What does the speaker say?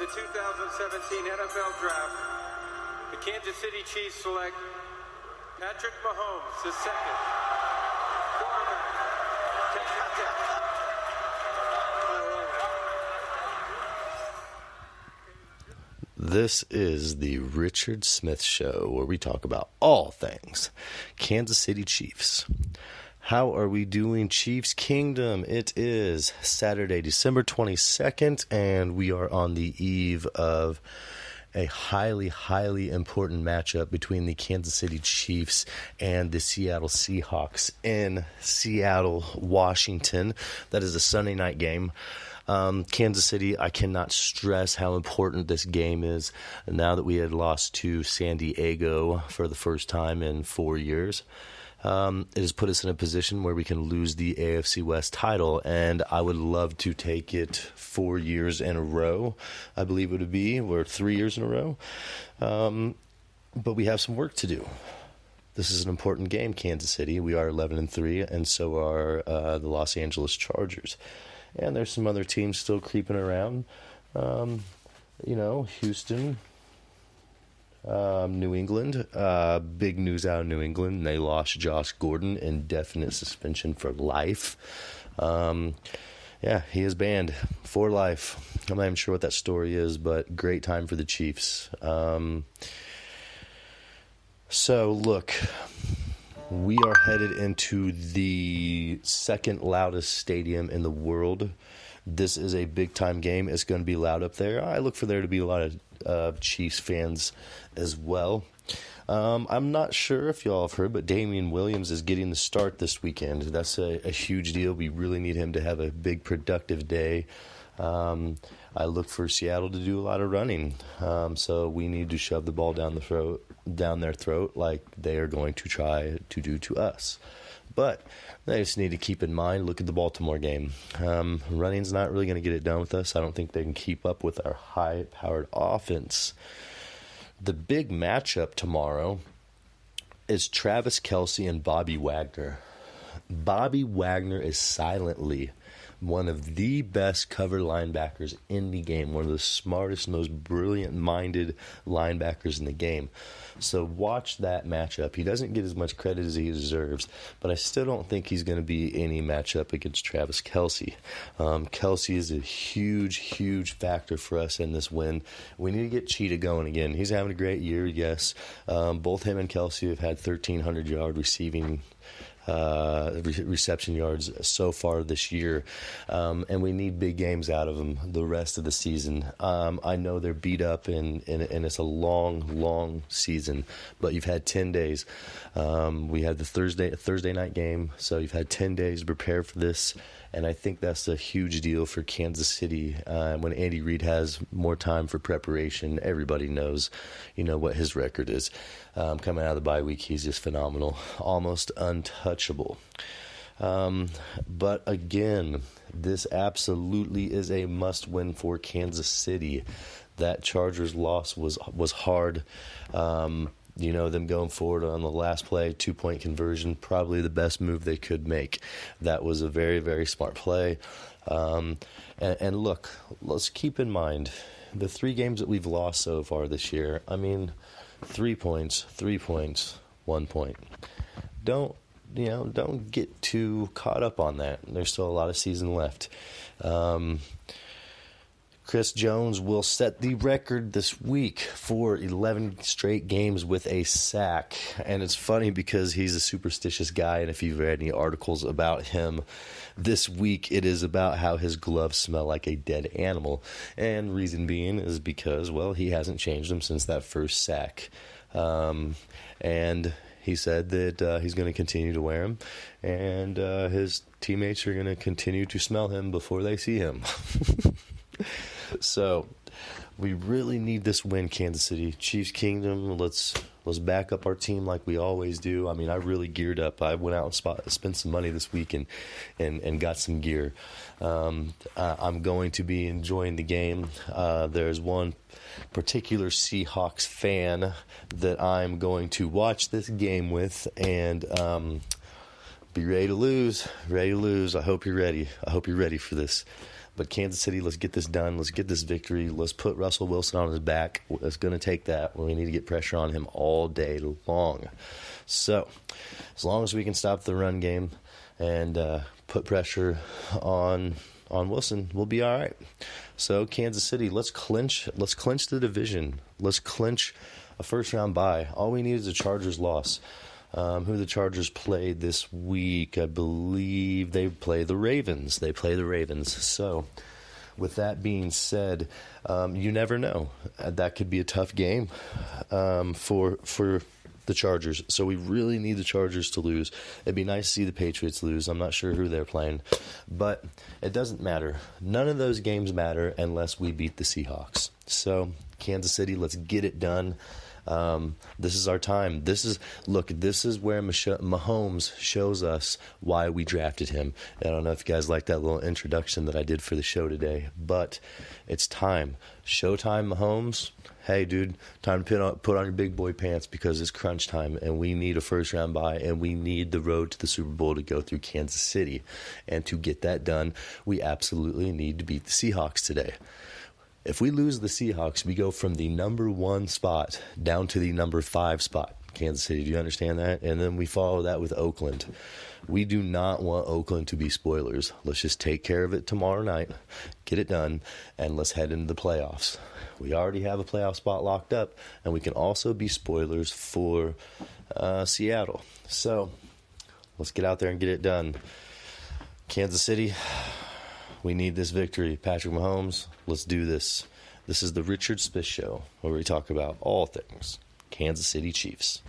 the 2017 NFL Draft, the Kansas City Chiefs select Patrick Mahomes, the second quarterback, Texas Tech. This is the Richard Smith Show, where we talk about all things Kansas City Chiefs. How are we doing, Chiefs Kingdom? It is Saturday, December 22nd, and we are on the eve of a highly, highly important matchup between the Kansas City Chiefs and the Seattle Seahawks in Seattle, Washington. That is a Sunday night game. Kansas City, I cannot stress how important this game is. Now that we had lost to San Diego for the first time in 4 years, it has put us in a position where we can lose the AFC West title, and I would love to take it 4 years in a row. I believe it would be, or 3 years in a row. But we have some work to do. This is an important game, Kansas City. We are 11-3, and so are the Los Angeles Chargers. And there's some other teams still creeping around. Houston, New England. Big news out of New England. They lost Josh Gordon, indefinite suspension for life. He is banned for life. I'm not even sure what that story is, but great time for the Chiefs. So, look, we are headed into the second loudest stadium in the world. This is a big-time game. It's going to be loud up there. I look for there to be a lot of Chiefs fans as well. I'm not sure if y'all have heard, but Damian Williams is getting the start this weekend. That's a huge deal. We really need him to have a big, productive day. I look for Seattle to do a lot of running, so we need to shove the ball down their throat like they are going to try to do to us. But they just need to keep in mind, look at the Baltimore game. Running's not really going to get it done with us. I don't think they can keep up with our high-powered offense. The big matchup tomorrow is Travis Kelce and Bobby Wagner. Bobby Wagner is silently one of the best cover linebackers in the game, one of the smartest, most brilliant-minded linebackers in the game. So watch that matchup. He doesn't get as much credit as he deserves, but I still don't think he's going to be any matchup against Travis Kelce. Kelce is a huge, huge factor for us in this win. We need to get Cheetah going again. He's having a great year, yes. Both him and Kelce have had 1,300-yard receiving reception yards so far this year, and we need big games out of them the rest of the season. I know they're beat up, and it's a long, long season, but you've had 10 days. We had the Thursday night game, so you've had 10 days to prepare for this, and I think that's a huge deal for Kansas City. When Andy Reid has more time for preparation, everybody knows, what his record is. Coming out of the bye week, he's just phenomenal, almost untouchable. But again, this absolutely is a must-win for Kansas City. That Chargers loss was hard. Them going forward on the last play, 2-point conversion, probably the best move they could make. That was a very, very smart play. And look, let's keep in mind the 3 games that we've lost so far this year. 3 points, 1 point. Don't get too caught up on that. There's still a lot of season left. Chris Jones will set the record this week for 11 straight games with a sack. And it's funny because he's a superstitious guy, and if you've read any articles about him this week, it is about how his gloves smell like a dead animal. And reason being is because, he hasn't changed them since that first sack. And he said that he's going to continue to wear them, and his teammates are going to continue to smell him before they see him. So we really need this win, Kansas City. Chiefs Kingdom, let's back up our team like we always do. I really geared up. I went out and spent some money this week and got some gear. I'm going to be enjoying the game. There's one particular Seahawks fan that I'm going to watch this game with, and Be ready to lose. Ready to lose. I hope you're ready. I hope you're ready for this. But Kansas City, let's get this done. Let's get this victory. Let's put Russell Wilson on his back. It's going to take that. We need to get pressure on him all day long. So, as long as we can stop the run game and put pressure on Wilson, we'll be all right. So, Kansas City, let's clinch the division. Let's clinch a first-round bye. All we need is a Chargers loss. Who the Chargers played this week, I believe they play the Ravens. So, with that being said, you never know. That could be a tough game for the Chargers. So we really need the Chargers to lose. It'd be nice to see the Patriots lose. I'm not sure who they're playing, but it doesn't matter. None of those games matter unless we beat the Seahawks. So, Kansas City, let's get it done. This is our time. This is where Mahomes shows us why we drafted him. I don't know if you guys like that little introduction that I did for the show today, but it's time. Showtime, Mahomes. Hey, dude, time to put on your big boy pants because it's crunch time, and we need a first-round bye, and we need the road to the Super Bowl to go through Kansas City. And to get that done, we absolutely need to beat the Seahawks today. If we lose the Seahawks, we go from the number 1 spot down to the number 5 spot. Kansas City, do you understand that? And then we follow that with Oakland. We do not want Oakland to be spoilers. Let's just take care of it tomorrow night, get it done, and let's head into the playoffs. We already have a playoff spot locked up, and we can also be spoilers for Seattle. So let's get out there and get it done. Kansas City, we need this victory. Patrick Mahomes, let's do this. This is the Richard Smith Show, where we talk about all things Kansas City Chiefs.